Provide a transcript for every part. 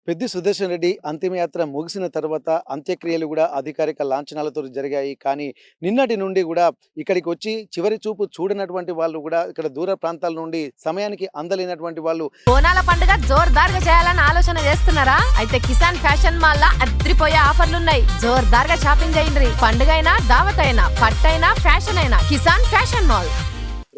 పెద్ది సుదర్శన్ రెడ్డి అంతిమయాత్ర ముగిసిన తర్వాత అంత్యక్రియలు కూడా అధికారిక లాంఛనాలతో జరిగాయి. కానీ నిన్నటి నుండి కూడా ఇక్కడికి వచ్చి చివరి చూపు చూడనటువంటి వాళ్ళు కూడా ఇక్కడ దూర ప్రాంతాల నుండి సమయానికి అందలేనటువంటి వాళ్ళు బోనాల పండుగ జోర్దార్గా చేయాలని ఆలోచన చేస్తున్నారా? అయితే కిసాన్ ఫ్యాషన్ మాల్ లా అద్రిపోయే ఆఫర్లున్నాయి. జోర్దార్గా షాపింగ్ చేయండి. పండుగ అయినా దావత్ అయినా పట్టైనా ఫ్యాషన్ అయినా కిసాన్ ఫ్యాషన్ మాల్.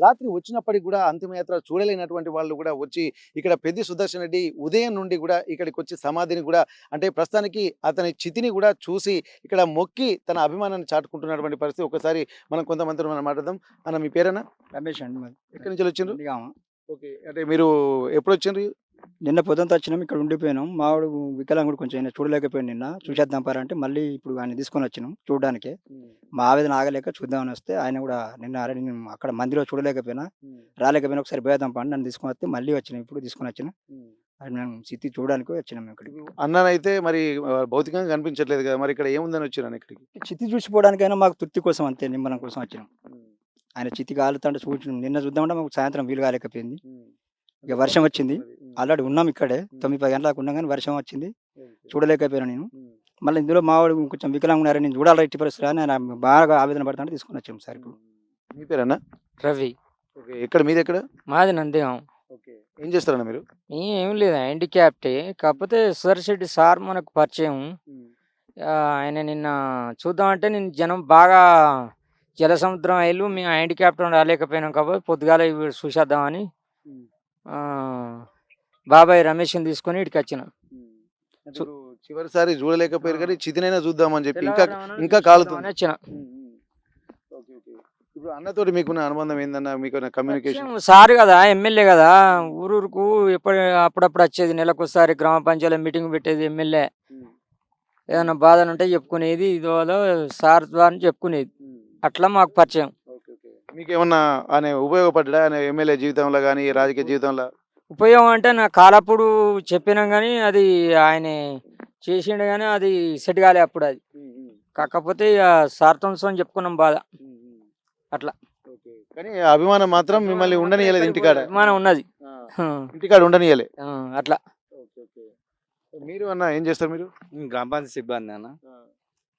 రాత్రి వచ్చినప్పటికి కూడా అంతిమయాత్ర చూడలేనటువంటి వాళ్ళు కూడా వచ్చి ఇక్కడ పెద్ది సుదర్శన్ రెడ్డి ఉదయం నుండి కూడా ఇక్కడికి వచ్చి సమాధిని కూడా అంటే ప్రస్తుతానికి అతని చితిని కూడా చూసి ఇక్కడ మొక్కి తన అభిమానాన్ని చాటుకుంటున్నటువంటి పరిస్థితి. ఒకసారి మనం కొంతమంది మనం మాట్లాడదాం. అన్న మీ పేరేనా? రమేష్ అండి మాది. ఎక్కడి నుంచి వచ్చిండ్రు? నందిగామ. ఓకే, అంటే మీరు ఎప్పుడు వచ్చిండ్రు? నిన్న పొద్దుంతా వచ్చినాం, ఇక్కడ ఉండిపోయినాం. మావాడు వికలాంగుడు కొంచెం ఆయన చూడలేకపోయాడు. నిన్న చూసేద్దాం పారా అంటే మళ్ళీ ఇప్పుడు ఆయన తీసుకొని వచ్చినాం చూడడానికి. మా ఆవేదన ఆగలేక చూద్దామని వస్తే ఆయన కూడా నిన్న అరే నేను అక్కడ మందిలో చూడలేకపోయినా రాలేకపోయినా ఒకసారి పోయేద్దాం పని నన్ను తీసుకొని వస్తే మళ్ళీ వచ్చినాం. ఇప్పుడు తీసుకొని వచ్చినాం. అది మేము స్థితి చూడడానికి వచ్చినాం ఇక్కడికి. అన్ననైతే మరి భౌతికంగా కనిపించట్లేదు కదా, మరి ఇక్కడ ఏముందని వచ్చినాను ఇక్కడికి? చితి చూసిపోవడానికైనా మాకు తృప్తి కోసం అంతే, నిమ్మలం కోసం వచ్చినాం. ఆయన చితి కాలుతుంటే చూసినాం. నిన్న చూద్దామంటే మాకు సాయంత్రం వీలు కాలేకపోయింది. ఇక వర్షం వచ్చింది. ఆల్రెడీ ఉన్నాం ఇక్కడే 9-10 గంటలకు ఉన్నాం, కానీ వర్షం వచ్చింది చూడలేకపోయినా నేను. మళ్ళీ ఇందులో మావాడు కొంచెం వికలాంగున్నారని నేను చూడాలి ఎట్టి పరిస్థితి అని ఆయన బాగా ఆవేదన పడుతుంటే తీసుకొని వచ్చాం సార్. ఇప్పుడు మీ పేరన్నా? రవి. ఓకే, ఎక్కడ మీది ఎక్కడ? మాది నందిగాం. ఓకే, ఏం చేస్తారన్న మీరు? ఏం లేదు, హ్యాండిక్యాప్టే. కాకపోతే సుదర్శెట్టి సార్ మనకు పరిచయం. ఆయన నిన్న చూద్దామంటే నేను జనం బాగా జలసముద్రం అయ్యి మేము హ్యాండిక్యాప్ట్ రాలేకపోయినాం కాబట్టి పొద్దుగాల ఇవి చూసేద్దామని బాబాయ్ రమేష్ని తీసుకొని ఇక్కడికి వచ్చిన. ఇప్పుడు చివరిసారి చూడలేకపోయారు కానీ చితినైనా చూద్దామని చెప్పి ఇంకా కాలుతుంది వచ్చిన. Okay, okay. ఇప్పుడు అన్నతోటి మీకున్న అనుబంధం ఏందన్న? మీకు కమ్యూనికేషన్? సార్ కదా, ఎమ్మెల్యే కదా, ఊరూరుకు అప్పుడప్పుడు వచ్చేది. నెలకొకసారి గ్రామ పంచాయతీ మీటింగ్ పెట్టేది ఎమ్మెల్యే. ఏదైనా బాధలు ఉంటే చెప్పుకునేది, ఇదిలో సార్ ద్వారా చెప్పుకునేది. అట్లా మాకు పరిచయం. మీకు ఏమన్నా ఆయన ఉపయోగపడ్డా ఆయన ఎమ్మెల్యే జీవితంలో కానీ రాజకీయ జీవితంలో? ఉపయోగం అంటే నా కాలప్పుడు చెప్పినాం కానీ అది ఆయన చేసిండు కానీ అది సెట్ కాలే అప్పుడు. అది కాకపోతే ఇక సార్తో చెప్పుకున్నాం బాధ అట్లా. కానీ అభిమానం మాత్రం మిమ్మల్ని ఉండనియలేదు ఇంటికాడ? అభిమానం ఉన్నది ఇంటికాడ ఉండనియలే అట్లా. మీరు అన్న ఏం చేస్తారు మీరు? గ్రామ పంచాయతీ సిబ్బంది అన్న.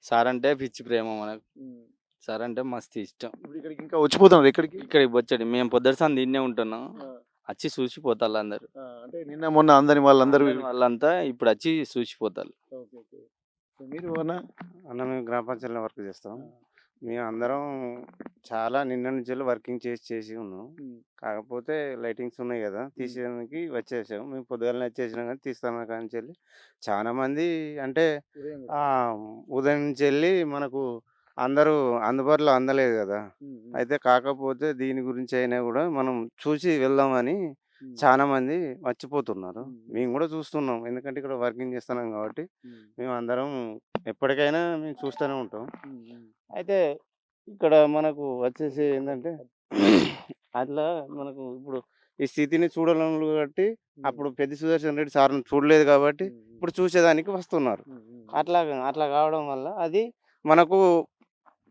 సార్ అంటే పిచ్చి ప్రేమ మనకు. సార్ అంటే మస్తు ఇష్టం. ఇప్పుడు ఇక్కడికి ఇంకా వచ్చిపోతున్నారు? ఇక్కడికి వచ్చాడు. మేము పొద్దుసారి దీన్నే ఉంటున్నాం. వచ్చి చూసిపోతారు అందరు. అంటే నిన్న మొన్న అందరి వాళ్ళంతా ఇప్పుడు వచ్చి చూసిపోతారు. మీరు అన్న? మేము గ్రామ పంచాయతీలో వర్క్ చేస్తాం. మేము అందరం చాలా నిన్న నుంచి వర్కింగ్ చేసి ఉన్నాం. కాకపోతే లైటింగ్స్ ఉన్నాయి కదా, తీసేయడానికి వచ్చేసాం. మేము పొద్దుగాలనే వచ్చేసినాం కానీ తీస్తాను కానీ వెళ్ళి చాలా మంది అంటే ఉదయం నుంచి వెళ్ళి మనకు అందరూ అందుబాటులో అందలేదు కదా. అయితే కాకపోతే దీని గురించి అయినా కూడా మనం చూసి వెళ్దామని చాలా మంది మర్చిపోతున్నారు. మేము కూడా చూస్తున్నాం, ఎందుకంటే ఇక్కడ వర్కింగ్ చేస్తున్నాం కాబట్టి మేము అందరం ఎప్పటికైనా మేము చూస్తూనే ఉంటాం. అయితే ఇక్కడ మనకు వచ్చేసి ఏంటంటే అట్లా మనకు ఇప్పుడు ఈ స్థితిని చూడాలని కాబట్టి అప్పుడు పెద్ది సుదర్శన్ రెడ్డి సార్ని చూడలేదు కాబట్టి ఇప్పుడు చూసేదానికి వస్తున్నారు. అట్లా కావడం వల్ల అది మనకు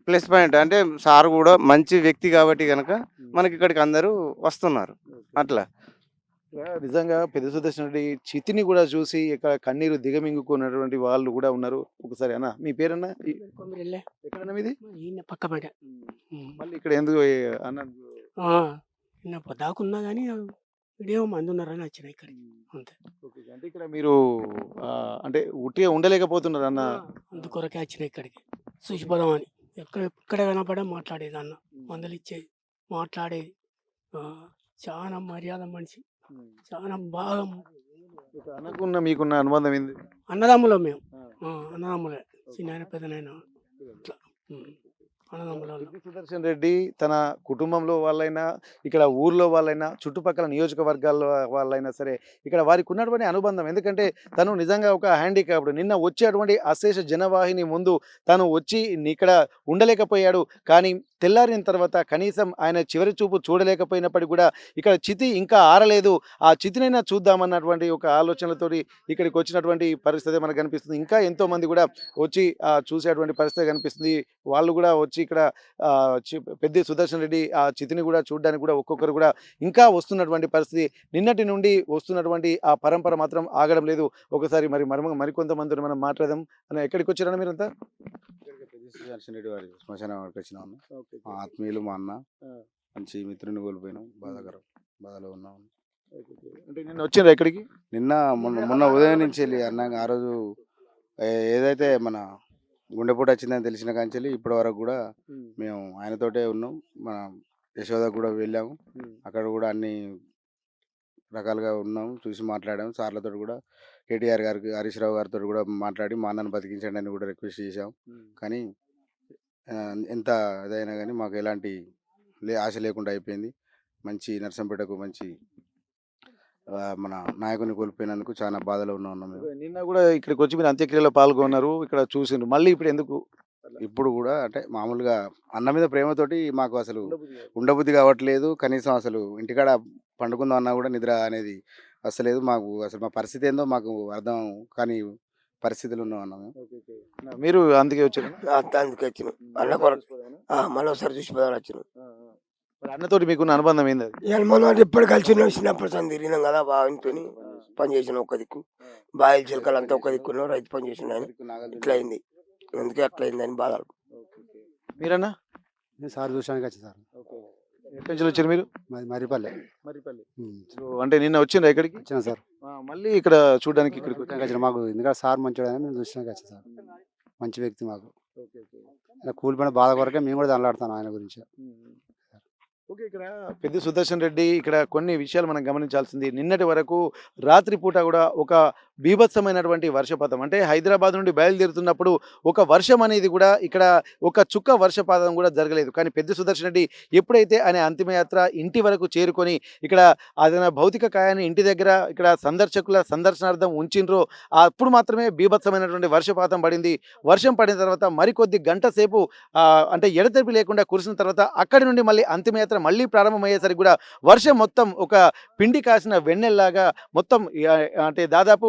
ప్లస్ పాయింట్. అంటే సార్ కూడా మంచి వ్యక్తి కాబట్టి కనుక మనకి ఇక్కడికి అందరూ వస్తున్నారు. అట్లా నిజంగా పెద్ది సుదర్శన్ రెడ్డి చితిని కూడా చూసి ఇక్కడ కన్నీరు దిగమింగుకున్నటువంటి వాళ్ళు కూడా ఉన్నారు. ఒకసారి అన్న మీ పేరన్నా? ఎక్కడన్నా మీది? పక్కపేట. మళ్ళీ ఇక్కడ ఎందుకు అన్న? నిన్న పొద్దాకున్నా కానీ ఇదేమో మంది ఉన్నారని వచ్చిన ఇక్కడికి అంతే. అంటే ఇక్కడ మీరు అంటే ఉట్టిగా ఉండలేకపోతున్నారు అన్న? అందుకొరకే వచ్చిన ఇక్కడికి చూసిపోదామని. ఎక్కడ కనపడే మాట్లాడేది అన్న, మందులు ఇచ్చేది, మాట్లాడేది. చాలా మర్యాద మనిషి, చాలా బాగా. అనుకున్న మీకున్న అనుబంధం ఏంది? అన్నదమ్ములం మేము. అన్నదమ్ములే, చిన్న పెద్దనైనా అట్లా అన్నదమ్ముల. సుదర్శన్ రెడ్డి తన కుటుంబంలో వాళ్ళైనా ఇక్కడ ఊర్లో వాళ్ళైనా చుట్టుపక్కల నియోజకవర్గాల్లో వాళ్ళైనా సరే ఇక్కడ వారికి ఉన్నటువంటి అనుబంధం. ఎందుకంటే తను నిజంగా ఒక హ్యాండిక్యాప్డ్. నిన్న వచ్చేటువంటి అశేష జనవాహిని ముందు తను వచ్చి ఇక్కడ ఉండలేకపోయాడు. కానీ తెల్లారిన తర్వాత కనీసం ఆయన చివరి చూపు చూడలేకపోయినప్పటికీ కూడా ఇక్కడ చితి ఇంకా ఆరలేదు, ఆ చితినైనా చూద్దామన్నటువంటి ఒక ఆలోచనలతోటి ఇక్కడికి వచ్చినటువంటి పరిస్థితి మనకు కనిపిస్తుంది. ఇంకా ఎంతో మంది కూడా వచ్చి చూసేటువంటి పరిస్థితి కనిపిస్తుంది. వాళ్ళు కూడా వచ్చి ఇక్కడ పెద్ది సుదర్శన్ రెడ్డి ఆ చితిని కూడా చూడడానికి కూడా ఒక్కొక్కరు కూడా ఇంకా వస్తున్నటువంటి పరిస్థితి. నిన్నటి నుండి వస్తున్నటువంటి ఆ పరంపర మాత్రం ఆగడం లేదు. ఒకసారి మరికొంతమందిని మనం మాట్లాడదాం. అన్న ఎక్కడికి వచ్చారన్న మీరంతా? సుదర్శన్ రెడ్డి వారి శ్మశానం వరకు వచ్చినాం. మా ఆత్మీయులు మా అన్న మంచి మిత్రుని కోల్పోయినాం. బాధలో ఉన్నాం. అంటే నిన్న వచ్చిండ్రా ఇక్కడికి? మొన్న ఉదయం నుంచి వెళ్ళి అన్న ఆ రోజు ఏదైతే మన గుండెపోటు వచ్చిందని తెలిసిన కాంచెల్లి ఇప్పటి వరకు కూడా మేము ఆయనతోటే ఉన్నాం. మన యశోద కూడా వెళ్ళాము. అక్కడ కూడా అన్ని రకాలుగా ఉన్నాము, చూసి మాట్లాడాము. సార్లతో కూడా కేటీఆర్ గారికి, హరీష్ రావు గారితో కూడా మాట్లాడి మా అన్నను బతికించండి అని కూడా రిక్వెస్ట్ చేశాం. కానీ ఎంత ఇదైనా కానీ మాకు ఎలాంటి ఆశ లేకుండా అయిపోయింది. మంచి నర్సంపేటకు మంచి మన నాయకుని కోల్పోయినందుకు చాలా బాధలో ఉన్నాం మేము. నిన్న కూడా ఇక్కడికి వచ్చి మీరు అంత్యక్రియలో పాల్గొన్నారు, ఇక్కడ చూసిండ్రు. మళ్ళీ ఇప్పుడు ఎందుకు? ఇప్పుడు కూడా అంటే మామూలుగా అన్న మీద ప్రేమతోటి మాకు అసలు ఉండబుద్ధి కావట్లేదు. కనీసం అసలు ఇంటికాడ పండుకుందాం అన్నా కూడా నిద్ర అనేది అసలేదు. మాకు అసలు మా పరిస్థితి ఏందో మాకు అర్థం కానీ పరిస్థితులు ఉన్నాం అన్నాము. మీరు అందుకే వచ్చారు? అందుకే వచ్చినాం. అన్న కొరకు మళ్ళీ ఒకసారి చూసిపోదాం వచ్చినాం. అన్నతోటి మీకున్న అనుబంధం ఏంది? మనం అంటే ఎప్పుడు కలిసి చిన్నప్పుడు సంది తిరిగినాం కదా. బావితో పని చేసిన ఒక్క దిక్కు, బాయిల చిలకలు అంతా ఒక్క దిక్కున్నాం. రైతు పని చేసిన ఇట్లా అయింది. అందుకే అట్లా అయిందని బాధ. మీరన్నా? నేను సార్ చూసానికి వచ్చి సార్. ఎక్కడి నుంచి వచ్చారు మీరు? మరిపల్లె. సో అంటే నిన్న వచ్చిండ్రా ఇక్కడికి? వచ్చిన సార్. మళ్ళీ ఇక్కడ చూడడానికి ఇక్కడికి వచ్చిన మాకు ఎందుకంటే సార్ మంచోడు అని మేము చూసినాక వచ్చి సార్. మంచి వ్యక్తి మాకు. కూలిపోయిన బాధ కొరకే మేము కూడా దానిలాడతాను ఆయన గురించి. ఓకే, ఇక్కడ పెద్ది సుదర్శన్ రెడ్డి ఇక్కడ కొన్ని విషయాలు మనం గమనించాల్సింది. నిన్నటి వరకు రాత్రిపూట కూడా ఒక బీభత్సమైనటువంటి వర్షపాతం, అంటే హైదరాబాద్ నుండి బయలుదేరుతున్నప్పుడు ఒక వర్షం అనేది కూడా ఇక్కడ ఒక చుక్క వర్షపాతం కూడా జరగలేదు. కానీ పెద్ది సుదర్శన్ రెడ్డి ఎప్పుడైతే ఆయన అంతిమయాత్ర ఇంటి వరకు చేరుకొని ఇక్కడ ఆయన భౌతిక కాయాన్ని ఇంటి దగ్గర ఇక్కడ సందర్శకుల సందర్శనార్థం ఉంచిండ్రో అప్పుడు మాత్రమే బీభత్సమైనటువంటి వర్షపాతం పడింది. వర్షం పడిన తర్వాత మరికొద్ది గంట సేపు అంటే ఎడతెరిపి లేకుండా కురిసిన తర్వాత అక్కడి నుండి మళ్ళీ అంతిమయాత్ర మళ్ళీ ప్రారంభమయ్యేసరికి కూడా వర్షం మొత్తం ఒక పిండి కాసిన వెన్నెల్లాగా మొత్తం అంటే దాదాపు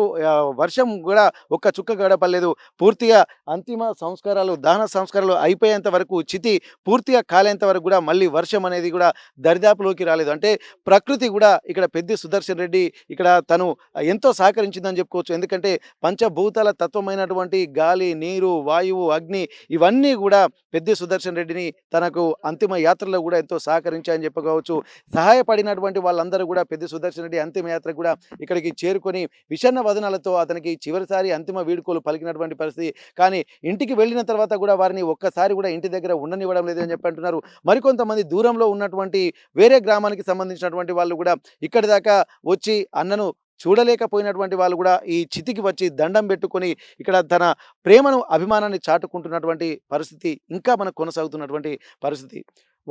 వర్షం కూడా ఒక్క చుక్క గడపలేదు. పూర్తిగా అంతిమ సంస్కారాలు, దహన సంస్కారాలు అయిపోయేంత వరకు, చితి పూర్తిగా కాలేంత వరకు కూడా మళ్ళీ వర్షం అనేది కూడా దరిదాపులోకి రాలేదు. అంటే ప్రకృతి కూడా ఇక్కడ పెద్ది సుదర్శన్ రెడ్డి ఇక్కడ తను ఎంతో సహకరించిందని చెప్పుకోవచ్చు. ఎందుకంటే పంచభూతాల తత్వమైనటువంటి గాలి, నీరు, వాయువు, అగ్ని ఇవన్నీ కూడా పెద్ది సుదర్శన్ రెడ్డిని తనకు అంతిమ యాత్రలో కూడా ఎంతో సహకరించాయని చెప్పుకోవచ్చు. సహాయపడినటువంటి వాళ్ళందరూ కూడా పెద్ది సుదర్శన్ రెడ్డి అంతిమయాత్ర కూడా ఇక్కడికి చేరుకొని విషన్న వదనాలతో అతనికి చివరిసారి అంతిమ వీడుకోలు పలికినటువంటి పరిస్థితి. కానీ ఇంటికి వెళ్ళిన తర్వాత కూడా వారిని ఒక్కసారి కూడా ఇంటి దగ్గర ఉండనివ్వడం లేదని చెప్పి అంటున్నారు. మరికొంతమంది దూరంలో ఉన్నటువంటి వేరే గ్రామానికి సంబంధించినటువంటి వాళ్ళు కూడా ఇక్కడి దాకా వచ్చి అన్నను చూడలేకపోయినటువంటి వాళ్ళు కూడా ఈ చితికి వచ్చి దండం పెట్టుకొని ఇక్కడ తన ప్రేమను, అభిమానాన్ని చాటుకుంటున్నటువంటి పరిస్థితి ఇంకా మనకు కొనసాగుతున్నటువంటి పరిస్థితి.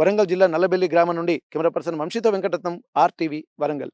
వరంగల్ జిల్లా నల్లబెల్లి గ్రామం నుండి కెమెరా పర్సన్ వంశీతో వెంకటరత్నం, RTV వరంగల్.